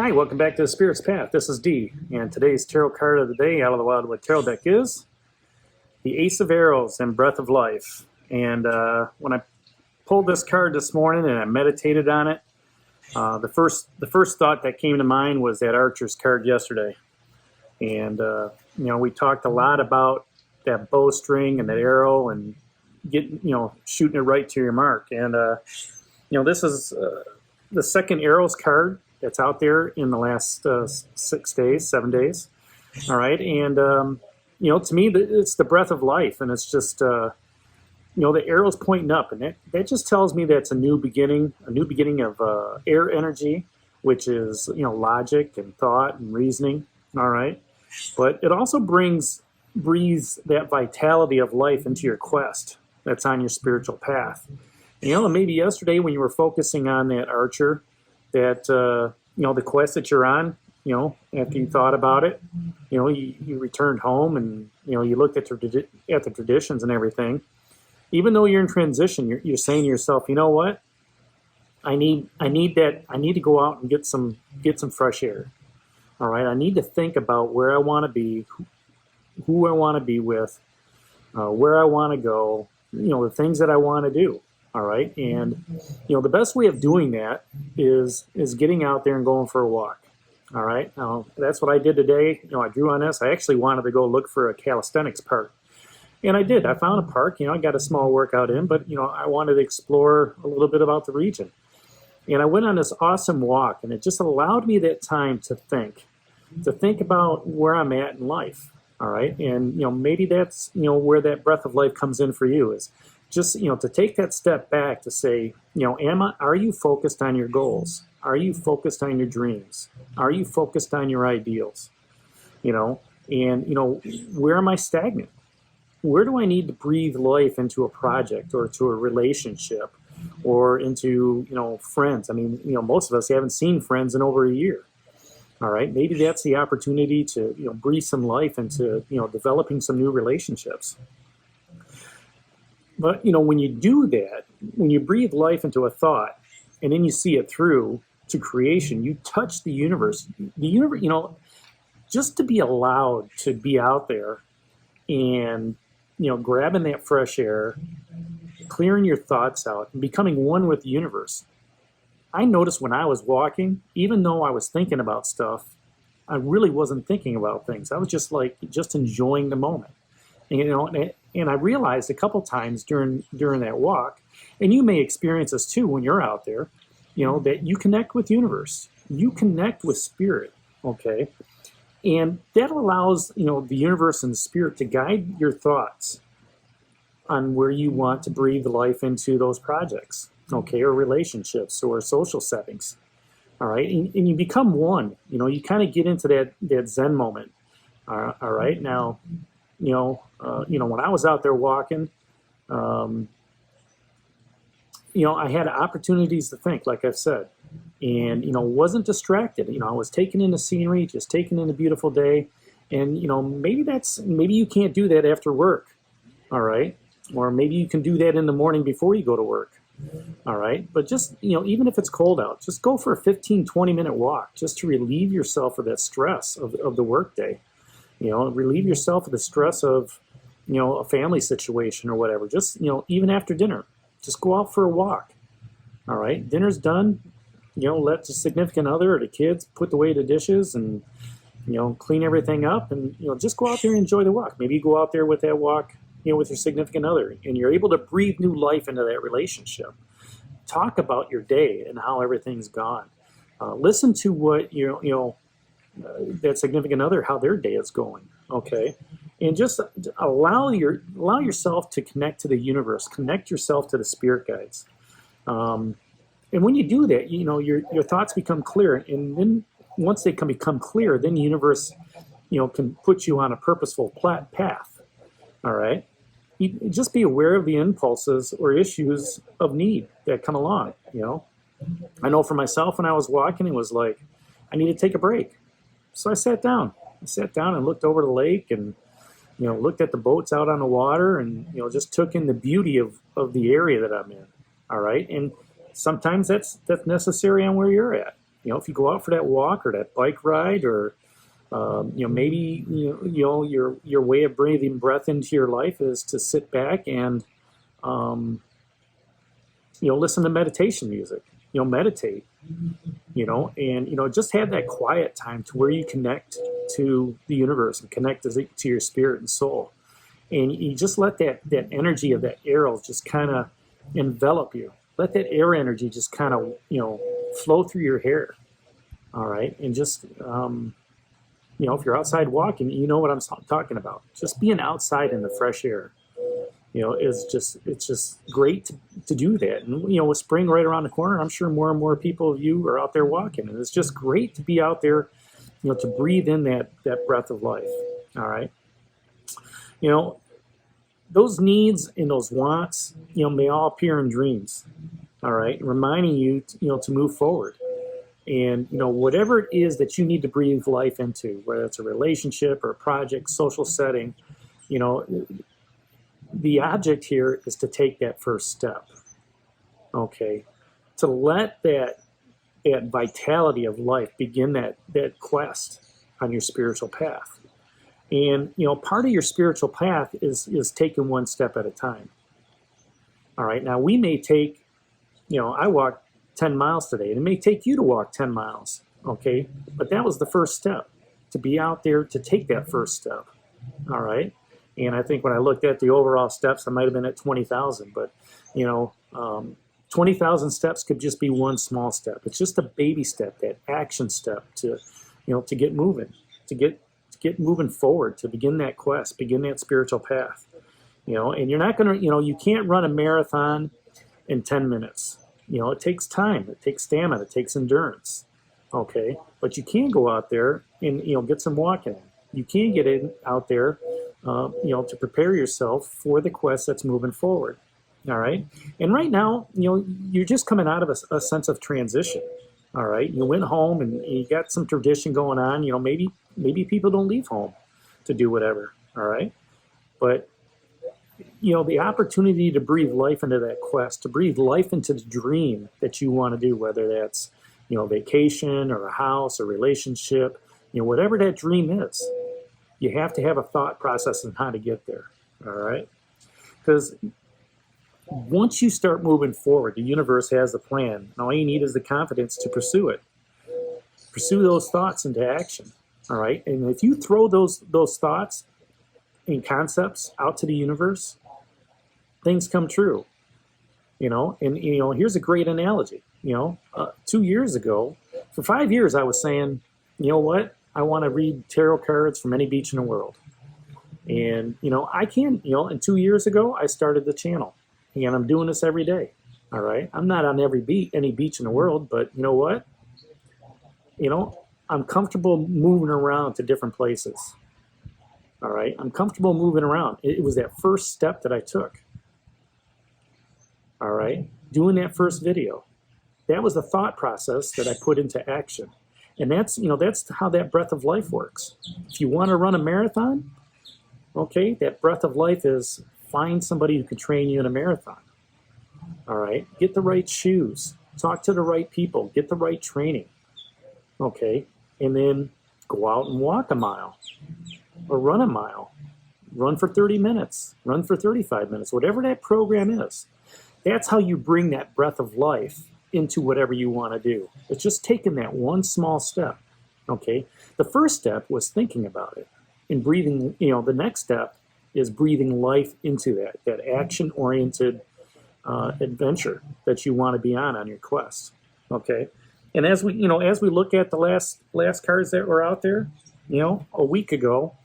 Hi, welcome back to the Spirit's Path. This is Dee, and today's tarot card of the day out of the Wildwood Tarot deck is the Ace of Arrows and Breath of Life. And when I pulled this card this morning and I meditated on it, the first thought that came to mind was that Archer's card yesterday. And we talked a lot about that bowstring and that arrow and shooting it right to your mark. And this is the second Arrows card that's out there in the last 7 days. All right. And, to me, it's the breath of life. And it's just, the arrow's pointing up. And that just tells me that's a new beginning of air energy, which is, logic and thought and reasoning. All right. But it also breathes that vitality of life into your quest that's on your spiritual path. Maybe yesterday when you were focusing on that Archer, that the quest that you're on, after you thought about it, you returned home and you looked at the traditions and everything. Even though you're in transition, you're saying to yourself, you know what, I need to go out and get some fresh air. All right, I need to think about where I want to be, who I want to be with, where I want to go, the things that I want to do. All right. And, the best way of doing that is getting out there and going for a walk. All right. Now, that's what I did today. I drew on this. I actually wanted to go look for a calisthenics park. And I did. I found a park. I got a small workout in, but, I wanted to explore a little bit about the region. And I went on this awesome walk, and it just allowed me that time to think about where I'm at in life. All right. And, maybe that's, where that breath of life comes in for you is just, to take that step back to say, are you focused on your goals? Are you focused on your dreams? Are you focused on your ideals? Where am I stagnant? Where do I need to breathe life into a project or to a relationship or into, friends? I mean, most of us haven't seen friends in over a year. All right. Maybe that's the opportunity to, breathe some life into, developing some new relationships. But, when you do that, when you breathe life into a thought and then you see it through to creation, you touch the universe. The universe, just to be allowed to be out there and, grabbing that fresh air, clearing your thoughts out and becoming one with the universe. I noticed when I was walking, even though I was thinking about stuff, I really wasn't thinking about things. I was just enjoying the moment. And I realized a couple times during that walk, and you may experience this too when you're out there, that you connect with the universe, you connect with spirit, okay? And that allows, the universe and the spirit to guide your thoughts on where you want to breathe life into those projects, okay, or relationships or social settings, all right? And you become one, you kind of get into that Zen moment, all right? Now, when I was out there walking, I had opportunities to think, like I've said, and, wasn't distracted. I was taking in the scenery, just taking in a beautiful day. And, maybe you can't do that after work. All right. Or maybe you can do that in the morning before you go to work. All right. But just, even if it's cold out, just go for a 15, 20-minute walk just to relieve yourself of that stress of the workday. Relieve yourself of the stress of, a family situation or whatever. Just, even after dinner, just go out for a walk. All right. Dinner's done. Let the significant other or the kids put away the dishes and, clean everything up and, just go out there and enjoy the walk. Maybe you go out there with that walk, with your significant other and you're able to breathe new life into that relationship. Talk about your day and how everything's gone. Listen to what, that significant other, how their day is going, okay? And just allow yourself to connect to the universe, connect yourself to the spirit guides. And when you do that, your thoughts become clear. And then once they can become clear, then the universe, can put you on a purposeful path, all right? You just be aware of the impulses or issues of need that come along, I know for myself when I was walking, it was like, I need to take a break. So I sat down. And looked over the lake and, looked at the boats out on the water and, just took in the beauty of the area that I'm in. All right. And sometimes that's necessary on where you're at. if you go out for that walk or that bike ride, or maybe your way of breathing breath into your life is to sit back and listen to meditation music. Meditate. And just have that quiet time to where you connect to the universe and connect to your spirit and soul, and you just let that energy of that arrow just kind of envelop you. Let that air energy just kind of flow through your hair. All right, and just if you're outside walking, you know what I'm talking about. Just being outside in the fresh air, it's just great to do that. And with spring right around the corner, I'm sure more and more people of you are out there walking, and it's just great to be out there, to breathe in that breath of life. All right, those needs and those wants, may all appear in dreams. All right, reminding you, to move forward. And, whatever it is that you need to breathe life into, whether it's a relationship or a project, social setting, the object here is to take that first step, okay? To let that vitality of life begin that quest on your spiritual path. And, part of your spiritual path is taking one step at a time. All right, now we may take, I walked 10 miles today, and it may take you to walk 10 miles, okay? But that was the first step, to be out there to take that first step, all right? And I think when I looked at the overall steps, I might have been at 20,000, but, 20,000 steps could just be one small step. It's just a baby step, that action step to get moving, to get moving forward, to begin that quest, begin that spiritual path, and you're not going to, you can't run a marathon in 10 minutes. It takes time, it takes stamina, it takes endurance, okay? But you can go out there and, get some walking in. You can get out there, to prepare yourself for the quest that's moving forward, all right? And right now, you're just coming out of a sense of transition, all right? You went home and you got some tradition going on. Maybe people don't leave home to do whatever, all right? But the opportunity to breathe life into that quest, to breathe life into the dream that you want to do, whether that's, vacation or a house, a relationship, whatever that dream is, you have to have a thought process on how to get there, all right? Because once you start moving forward, the universe has a plan, and all you need is the confidence to pursue it. Pursue those thoughts into action, all right? And if you throw those thoughts and concepts out to the universe, things come true, and here's a great analogy. 2 years ago, for 5 years, I was saying, what? I want to read tarot cards from any beach in the world. And, I can, and 2 years ago, I started the channel, and I'm doing this every day. All right. I'm not on any beach in the world, but you know what? I'm comfortable moving around to different places. All right. I'm comfortable moving around. It was that first step that I took. All right. Doing that first video. That was the thought process that I put into action. And that's how that breath of life works. If you want to run a marathon, okay, that breath of life is find somebody who can train you in a marathon. All right. Get the right shoes. Talk to the right people. Get the right training. Okay. And then go out and walk a mile. Or run a mile, run for 30 minutes, run for 35 minutes, whatever that program is. That's how you bring that breath of life into whatever you want to do. It's just taking that one small step, okay? The first step was thinking about it and breathing, the next step is breathing life into that action-oriented adventure that you want to be on your quest, okay? And as we look at the last cards that were out there, a week ago,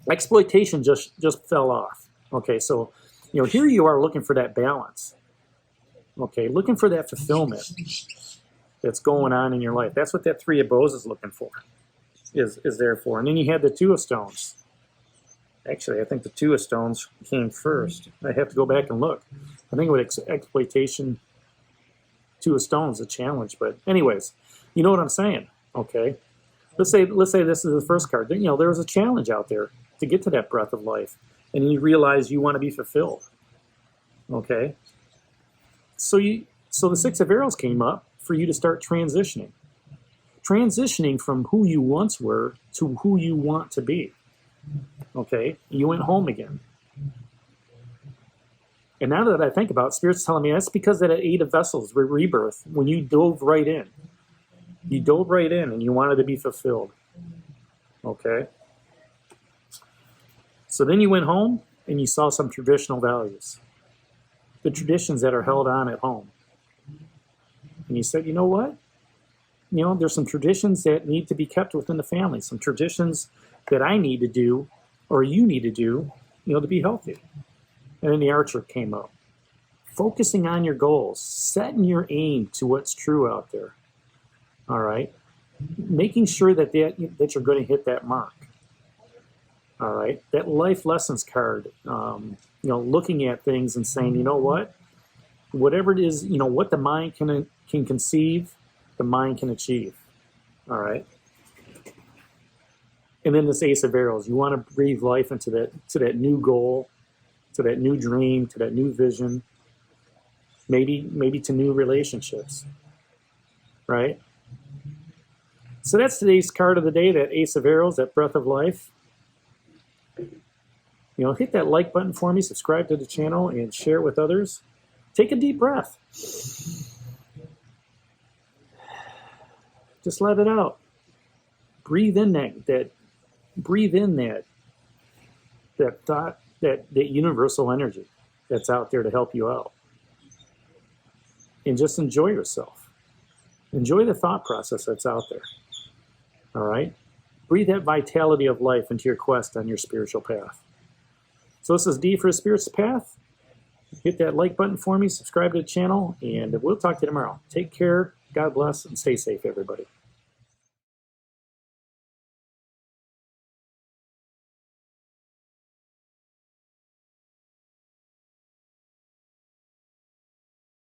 exploitation just fell off. Okay, so here you are looking for that balance. Okay, looking for that fulfillment that's going on in your life. That's what that Three of Bows is looking for, is there for. And then you had the Two of Stones. Actually, I think the Two of Stones came first. I have to go back and look. I think with exploitation, Two of Stones, a challenge. But anyways, you know what I'm saying, okay? Let's say this is the first card. There was a challenge out there to get to that breath of life, and you realize you want to be fulfilled. Okay, so the Six of Arrows came up for you to start transitioning. transitioning from who you once were to who you want to be. Okay, you went home again. And now that I think about it, Spirit's telling me that's because that Eight of Vessels, rebirth, when you dove right in. You dove right in and you wanted to be fulfilled. Okay? So then you went home and you saw some traditional values. The traditions that are held on at home. And you said, you know what? You know, there's some traditions that need to be kept within the family. Some traditions that I need to do or you need to do, you know, to be healthy. And then the Archer came up. Focusing on your goals, setting your aim to what's true out there. All right? Making sure that you're going to hit that mark. All right? That life lessons card, you know, looking at things and saying, you know what? Whatever it is, you know, what the mind can conceive, the mind can achieve. All right? And then this Ace of Arrows, you want to breathe life into that new goal, to that new dream, to that new vision, maybe to new relationships, right? So that's today's card of the day, that Ace of Arrows, that Breath of Life. You know, hit that like button for me, subscribe to the channel, and share it with others. Take a deep breath. Just let it out. Breathe in that thought, that universal energy that's out there to help you out. And just enjoy yourself. Enjoy the thought process that's out there. All right? Breathe that vitality of life into your quest on your spiritual path. So this is D for Spirit's Path. Hit that like button for me, subscribe to the channel, and we'll talk to you tomorrow. Take care, God bless, and stay safe, everybody.